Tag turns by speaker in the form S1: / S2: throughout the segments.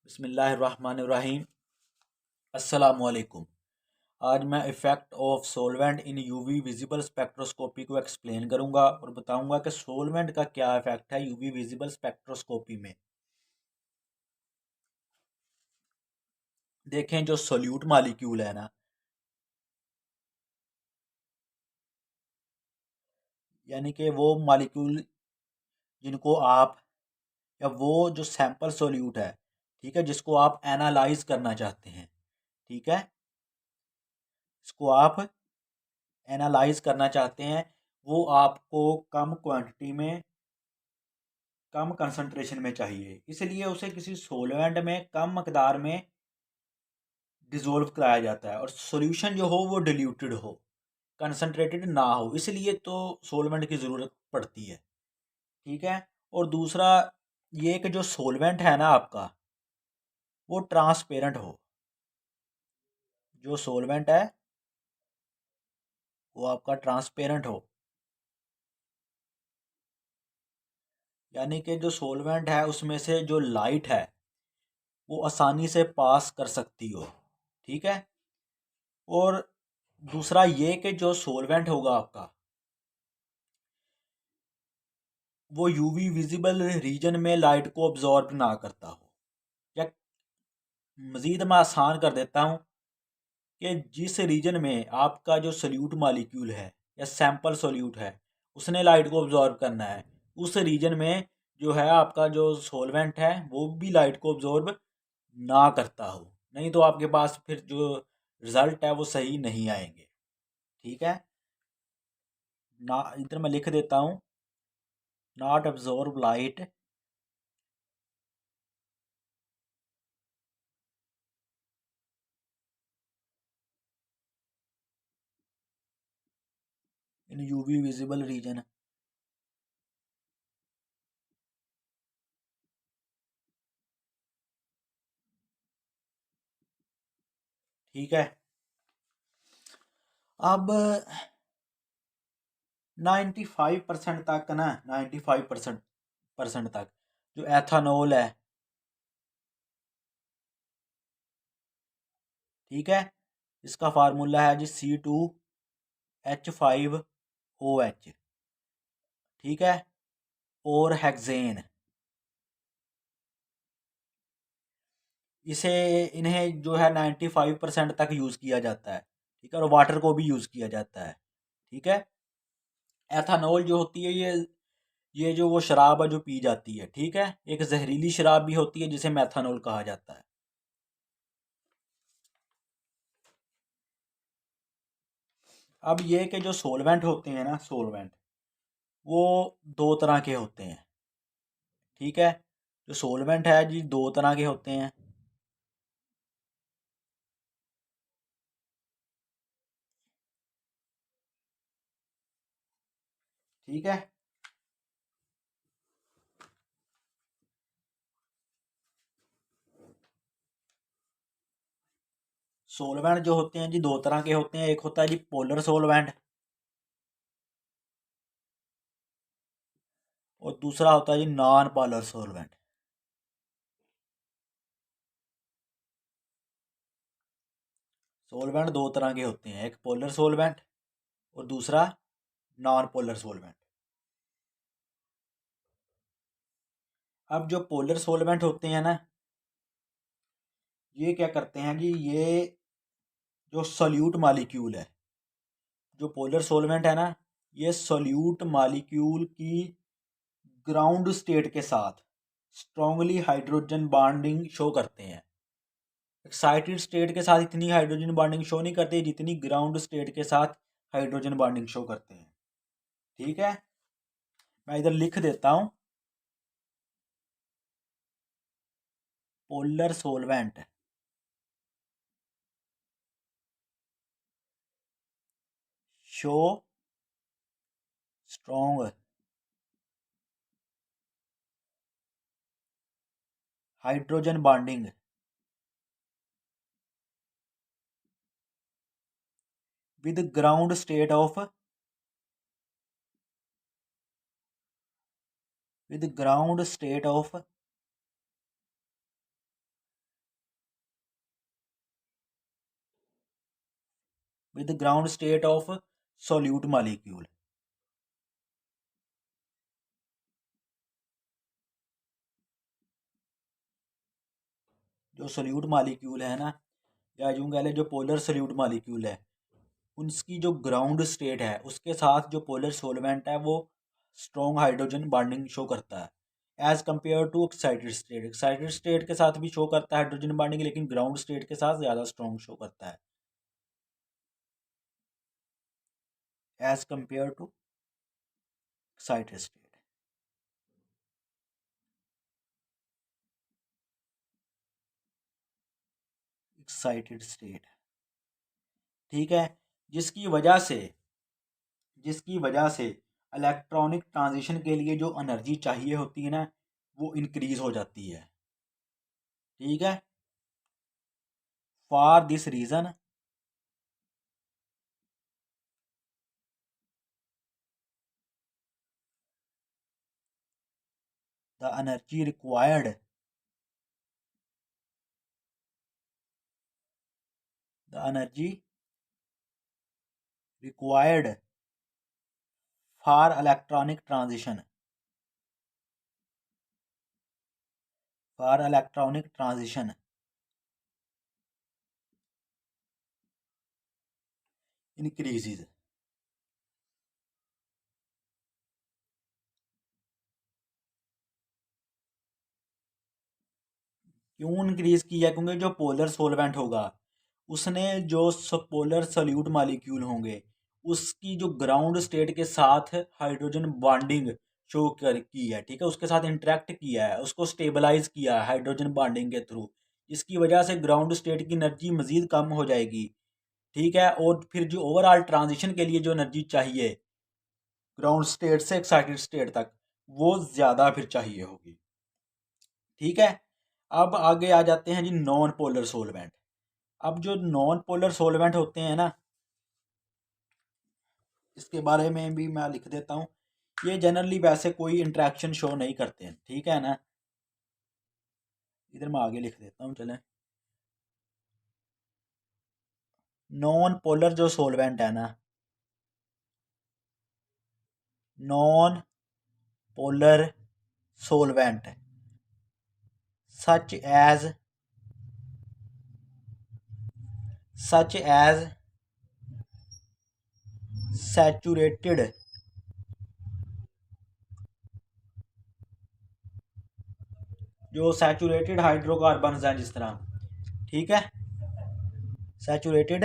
S1: बिस्मिल्लाहिर्रहमानिर्रहीम। अस्सलामुअलैकुम। आज मैं effect of solvent in UV visible spectroscopy को एक्सप्लेन करूंगा और बताऊंगा कि सोलवेंट का क्या इफेक्ट है यूवी विजिबल स्पेक्ट्रोस्कोपी में। देखें, जो सोल्यूट मालिक्यूल है ना, यानी कि वो मालिक्यूल जिनको आप, या वो जो सैंपल सोल्यूट है, ठीक है, जिसको आप एनालाइज करना चाहते हैं, ठीक है, इसको आप एनालाइज करना चाहते हैं, वो आपको कम क्वांटिटी में, कम कंसंट्रेशन में चाहिए, इसलिए उसे किसी सोलवेंट में कम मकदार में डिज़ोल्व कराया जाता है और सॉल्यूशन जो हो वो डिल्यूटेड हो, कंसंट्रेटेड ना हो, इसलिए तो सोलवेंट की ज़रूरत पड़ती है। ठीक है। और दूसरा ये कि जो सोलवेंट है ना आपका, वो ट्रांसपेरेंट हो। जो सोलवेंट है वो आपका ट्रांसपेरेंट हो, यानी कि जो सोलवेंट है उसमें से जो लाइट है वो आसानी से पास कर सकती हो। ठीक है। और दूसरा ये कि जो सोलवेंट होगा आपका, वो यूवी विजिबल रीजन में लाइट को ऑब्जॉर्ब ना करता हो। या मज़ीद मैं आसान कर देता हूँ कि जिस रीजन में आपका जो सोल्यूट मॉलिक्यूल है या सैंपल सोल्यूट है उसने लाइट को ऑब्जॉर्ब करना है, उस रीजन में जो है आपका जो सोलवेंट है वो भी लाइट को ऑब्जॉर्ब ना करता हो, नहीं तो आपके पास फिर जो रिज़ल्ट है वो सही नहीं आएंगे। ठीक है ना, इधर मैं लिख देता हूँ, not absorb light in UV visible region. ठीक है। अब 95% तक ना, 95% तक जो एथानॉल है, ठीक है, इसका फार्मूला है जी C2H5OH। ठीक है। और हेक्सेन, इसे इन्हें जो है 95% तक यूज़ किया जाता है। ठीक है। और वाटर को भी यूज़ किया जाता है। ठीक है। एथानॉल जो होती है ये जो वो शराब है जो पी जाती है, ठीक है, एक जहरीली शराब भी होती है जिसे मेथानॉल कहा जाता है। अब ये कि जो सोलवेंट होते हैं ना, सोलवेंट वो दो तरह के होते हैं। ठीक है। जो सोलवेंट है जी दो तरह के होते हैं। ठीक है। सोलवेंट जो होते हैं जी दो तरह के होते हैं, एक होता है जी पोलर सोलवेंट और दूसरा होता है जी नॉन पोलर सोलवेंट। सोलवेंट दो तरह के होते हैं, एक पोलर सोलवेंट और दूसरा नॉन पोलर सोलवेंट। अब जो पोलर सोलवेंट होते हैं ना, ये क्या करते हैं जी, ये जो सोल्यूट मॉलिक्यूल है, जो पोलर सोलवेंट है ना, ये सोल्यूट मॉलिक्यूल की ग्राउंड स्टेट के साथ स्ट्रांगली हाइड्रोजन बॉन्डिंग शो करते हैं। एक्साइटेड स्टेट के साथ इतनी हाइड्रोजन बॉन्डिंग शो नहीं करते जितनी ग्राउंड स्टेट के साथ हाइड्रोजन बॉन्डिंग शो करते हैं। ठीक है। मैं इधर लिख देता हूँ, polar solvent show strong hydrogen bonding with ground state of, with ground state of with the ground state of solute molecule। जो सोल्यूट मालिक्यूल है ना, या यूं कह लें जो पोलर सोल्यूट मालिक्यूल है, उनकी जो ग्राउंड स्टेट है उसके साथ जो पोलर सोलवेंट है वो स्ट्रॉन्ग हाइड्रोजन बॉन्डिंग शो करता है as compared to excited state. Excited state के साथ भी शो करता है हाइड्रोजन बॉन्डिंग, लेकिन ग्राउंड स्टेट के साथ ज़्यादा स्ट्रॉन्ग शो करता है as compared to excited state. Excited state, ठीक है। जिसकी वजह से इलेक्ट्रॉनिक ट्रांजिशन के लिए जो एनर्जी चाहिए होती है ना, वो इंक्रीज हो जाती है, ठीक है। For this reason the energy required for electronic transition increases. क्यों इंक्रीज किया? क्योंकि जो पोलर सोलवेंट होगा उसने जो पोलर सोल्यूट मालिक्यूल होंगे उसकी जो ग्राउंड स्टेट के साथ हाइड्रोजन बॉन्डिंग शो कर की है, ठीक है, उसके साथ इंटरेक्ट किया है, उसको स्टेबलाइज किया है हाइड्रोजन बॉन्डिंग के थ्रू। इसकी वजह से ग्राउंड स्टेट की एनर्जी मज़ीद कम हो जाएगी, ठीक है। और फिर जो ओवरऑल ट्रांजिशन के लिए जो एनर्जी चाहिए ग्राउंड स्टेट से एक्साइटेड स्टेट तक, वो ज़्यादा फिर चाहिए होगी, ठीक है। अब आगे आ जाते हैं जी नॉन पोलर सोलवेंट। अब जो नॉन पोलर सोलवेंट होते हैं ना, इसके बारे में भी मैं लिख देता हूँ। ये जनरली वैसे कोई इंट्रैक्शन शो नहीं करते हैं, ठीक है ना। इधर मैं आगे लिख देता हूँ, चलें। नॉन पोलर जो सोलवेंट है ना, non polar solvent such as saturated जो सैचुरेटेड हाइड्रोकार्बन हैं जिस तरह, ठीक है, saturated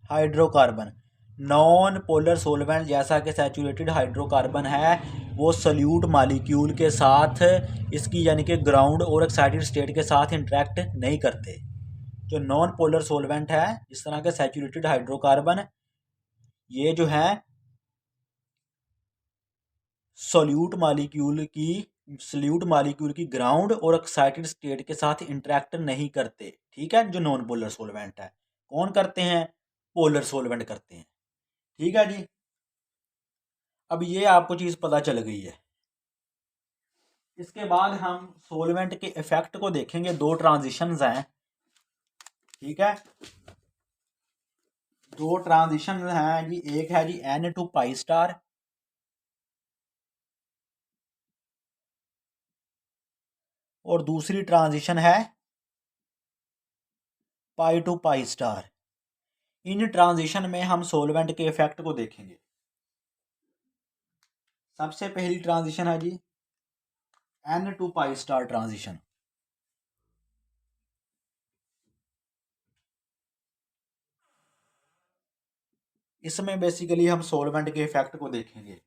S1: hydrocarbon. Non polar solvent जैसा कि सैचुरेटेड हाइड्रोकार्बन है, वो सल्यूट मालिक्यूल के साथ इसकी यानी कि ग्राउंड और एक्साइटेड स्टेट के साथ इंटरेक्ट नहीं करते। जो नॉन पोलर सोलवेंट है इस तरह के सैचुरेटेड हाइड्रोकार्बन, ये जो है सल्यूट मालिक्यूल की ग्राउंड और एक्साइटेड स्टेट के साथ इंटरेक्ट नहीं करते, ठीक है। जो नॉन पोलर सोलवेंट है, कौन करते हैं? पोलर सोलवेंट करते हैं, ठीक है जी। अब ये आपको चीज़ पता चल गई है। इसके बाद हम सोलवेंट के इफेक्ट को देखेंगे। दो ट्रांजिशंस हैं, ठीक है, दो ट्रांजिशन हैं जी। एक है जी N टू पाई स्टार, और दूसरी ट्रांजिशन है पाई टू पाई स्टार। इन ट्रांजिशन में हम सोलवेंट के इफेक्ट को देखेंगे। सबसे पहली ट्रांजिशन है जी N to pi star transition. इसमें बेसिकली हम सोलवेंट के इफेक्ट को देखेंगे।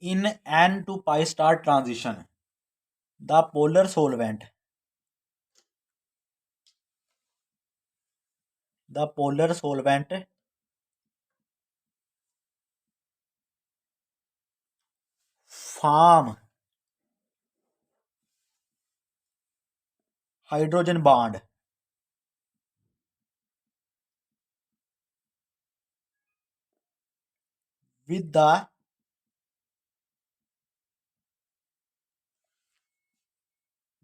S1: In N to pi star transition the polar solvent form hydrogen bond with the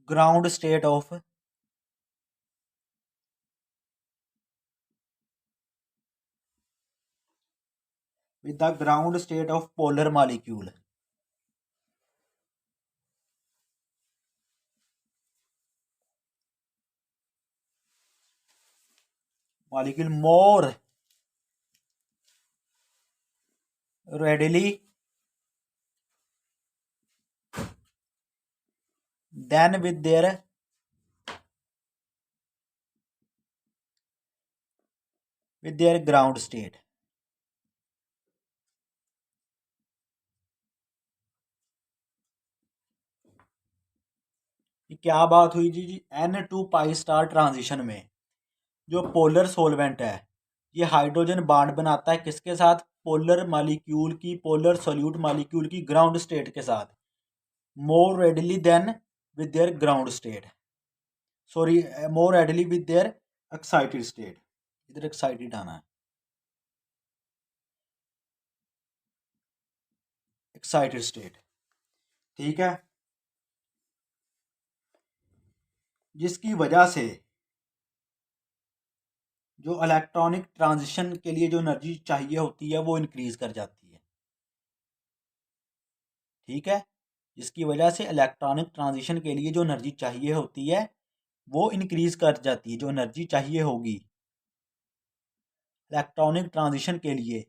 S1: ground state of with the ground state of polar molecule. Molecule more readily than with their ground state. ये क्या बात हुई जी N2 पाई star transition में जो polar solvent है ये hydrogen bond बनाता है किसके साथ, पोलर सोल्यूट मॉलिक्यूल की ग्राउंड स्टेट के साथ, more readily than with their ground state, sorry more readily with their excited state, इधर एक्साइटेड आना है, एक्साइटेड स्टेट, ठीक है, जिसकी वजह से जो इलेक्ट्रॉनिक ट्रांजिशन के लिए जो एनर्जी चाहिए होती है वो इंक्रीज कर जाती है, ठीक है, जिसकी वजह से इलेक्ट्रॉनिक ट्रांजिशन के लिए जो एनर्जी चाहिए होती है वो इंक्रीज कर जाती है, जो एनर्जी चाहिए होगी इलेक्ट्रॉनिक ट्रांजिशन के लिए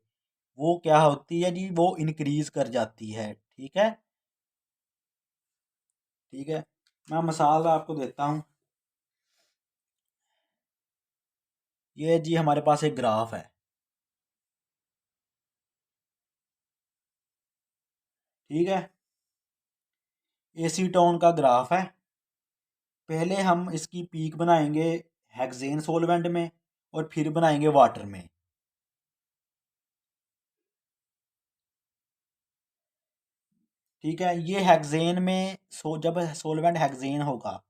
S1: वो क्या होती है जी, वो इंक्रीज कर जाती है, ठीक है, ठीक है। मैं मिसाल आपको देता हूँ, ये जी हमारे पास एक ग्राफ है, ठीक है, एसीटोन का ग्राफ है, पहले हम इसकी पीक बनाएंगे हेक्सेन सोलवेंट में और फिर बनाएंगे वाटर में, ठीक है, ये हेक्सेन में जब सोलवेंट हेक्सेन होगा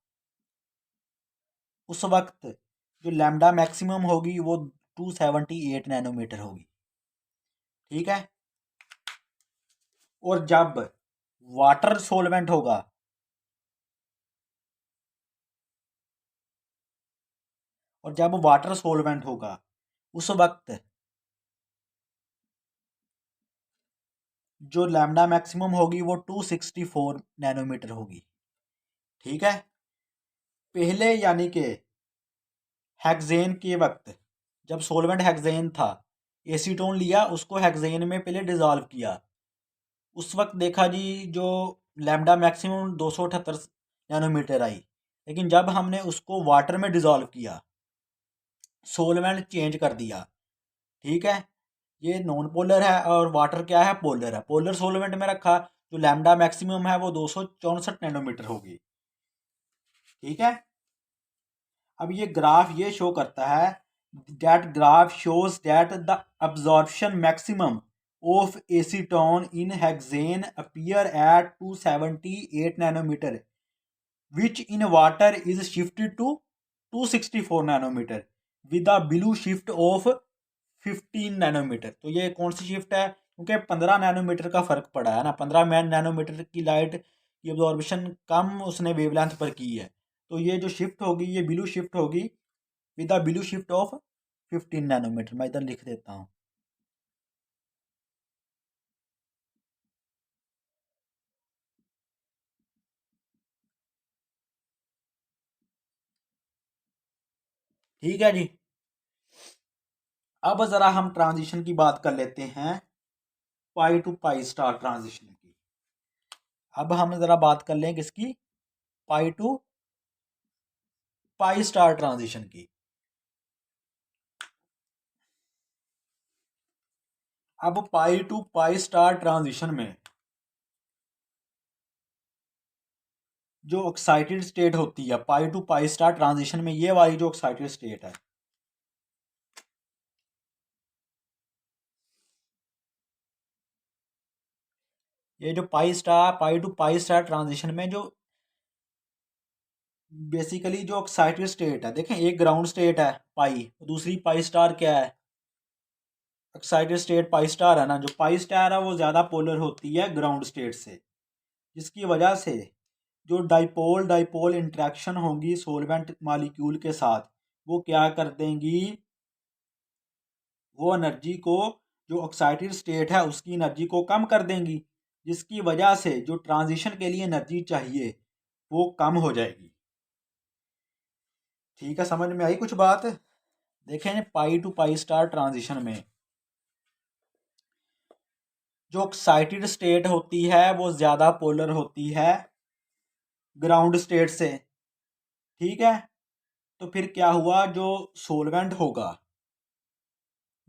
S1: उस वक्त जो लैम्डा मैक्सिमम होगी वो 278 नैनोमीटर होगी, ठीक है, और जब वाटर सोलवेंट होगा उस वक्त जो लैम्डा मैक्सिमम होगी वो 264 नैनोमीटर होगी, ठीक है, पहले यानी कि हेक्सेन के वक्त जब सोलवेंट हेक्सेन था, एसीटोन लिया उसको हेक्सेन में पहले डिजॉल्व किया, उस वक्त देखा जी जो लैम्डा मैक्सिमम 278 नैनोमीटर आई, लेकिन जब हमने उसको वाटर में डिजॉल्व किया, सोलवेंट चेंज कर दिया, ठीक है, ये नॉन पोलर है और वाटर क्या है, पोलर है, पोलर सोलवेंट में रखा, जो लैम्डा मैक्सिमम है वो 264 नैनोमीटर होगी, ठीक है। अब ये ग्राफ ये शो करता है, that graph shows that the absorption maximum of acetone in hexane appear at 278 nanometre which in water is shifted to 264 nanometre with a blue shift of 15 nanometre. तो ये कौन सी शिफ्ट है, क्योंकि 15 नैनोमीटर का फर्क पड़ा है ना, 15 नैनोमीटर की लाइट की अब्जॉर्बिशन कम उसने वेवलेंथ पर की है, तो ये जो शिफ्ट होगी ये ब्लू शिफ्ट होगी with the blue shift of 15 nanometre. मैं इधर लिख देता हूँ, ठीक है जी। अब ज़रा हम ट्रांजिशन की बात कर लेते हैं, पाई टू पाई स्टार ट्रांजिशन की। अब हम ज़रा बात कर लें किसकी, पाई टू पाई स्टार ट्रांजिशन की। अब पाई टू पाई स्टार ट्रांजिशन में जो एक्साइटेड स्टेट होती है, pi to pi star transition में ये वाली जो एक्साइटेड स्टेट है, ये जो पाई टू पाई स्टार ट्रांजिशन में जो बेसिकली जो एक्साइटेड स्टेट है, देखें एक ग्राउंड स्टेट है पाई, दूसरी पाई स्टार क्या है, एक्साइटेड स्टेट पाई स्टार है ना, जो पाई स्टार है वो ज़्यादा पोलर होती है ग्राउंड स्टेट से, जिसकी वजह से जो डाइपोल डाइपोल इंट्रैक्शन होंगी सोलवेंट मॉलिक्यूल के साथ वो क्या कर देंगी, वो एनर्जी को जो एक्साइटेड स्टेट है उसकी एनर्जी को कम कर देंगी, जिसकी वजह से जो ट्रांजिशन के लिए एनर्जी चाहिए वो कम हो जाएगी। ठीक है, समझ में आई कुछ बात? देखें पाई टू पाई स्टार ट्रांजिशन में जो एक्साइटेड स्टेट होती है वो ज़्यादा पोलर होती है ग्राउंड स्टेट से। ठीक है, तो फिर क्या हुआ, जो सोलवेंट होगा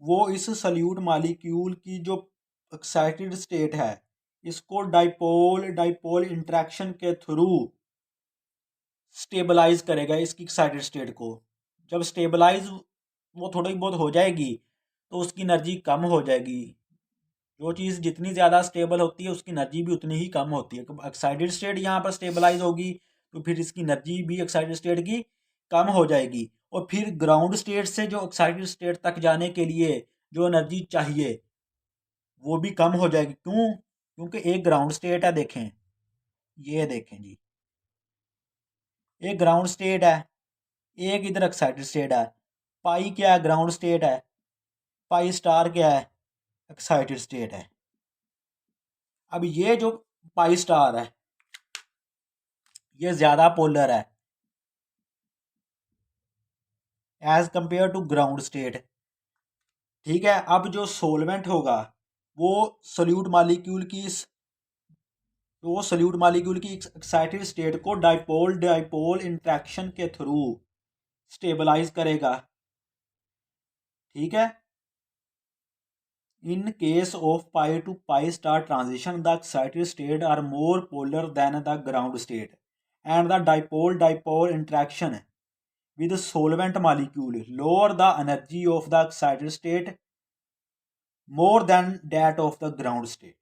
S1: वो इस सल्यूट मालिक्यूल की जो एक्साइटेड स्टेट है इसको डाइपोल डाइपोल इंटरेक्शन के थ्रू स्टेबलाइज करेगा इसकी एक्साइटेड स्टेट को। जब स्टेबलाइज वो थोड़ी बहुत हो जाएगी तो उसकी एनर्जी कम हो जाएगी। जो चीज़ जितनी ज़्यादा स्टेबल होती है उसकी एनर्जी भी उतनी ही कम होती है। एक्साइटेड स्टेट यहाँ पर स्टेबलाइज होगी तो फिर इसकी एनर्जी भी एक्साइटेड स्टेट की कम हो जाएगी, और फिर ग्राउंड स्टेट से जो एक्साइटेड स्टेट तक जाने के लिए जो एनर्जी चाहिए वो भी कम हो जाएगी। क्यों? क्योंकि एक ग्राउंड स्टेट है, देखें ये देखें जी, एक ग्राउंड स्टेट है, एक इधर एक्साइटेड स्टेट है। पाई क्या है? ग्राउंड स्टेट है। पाई स्टार क्या है? एक्साइटेड स्टेट है। अब ये जो पाई स्टार है ये ज़्यादा पोलर है as compare to ground state. ठीक है, अब जो सोलवेंट होगा वो सोल्यूट मालिक्यूल की एक्साइटेड स्टेट को डाइपोल डाइपोल इंटरेक्शन के थ्रू स्टेबलाइज करेगा। ठीक है, in case of pi to pi star transition the excited state are more polar than the ground state and the dipole dipole interaction with solvent molecule lower the energy of the excited state more than that of the ground state.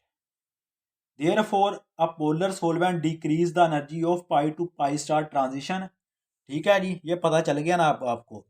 S1: Therefore, a polar solvent decrease the energy of pi to pi star transition। ठीक है जी, ये पता चल गया ना आपको।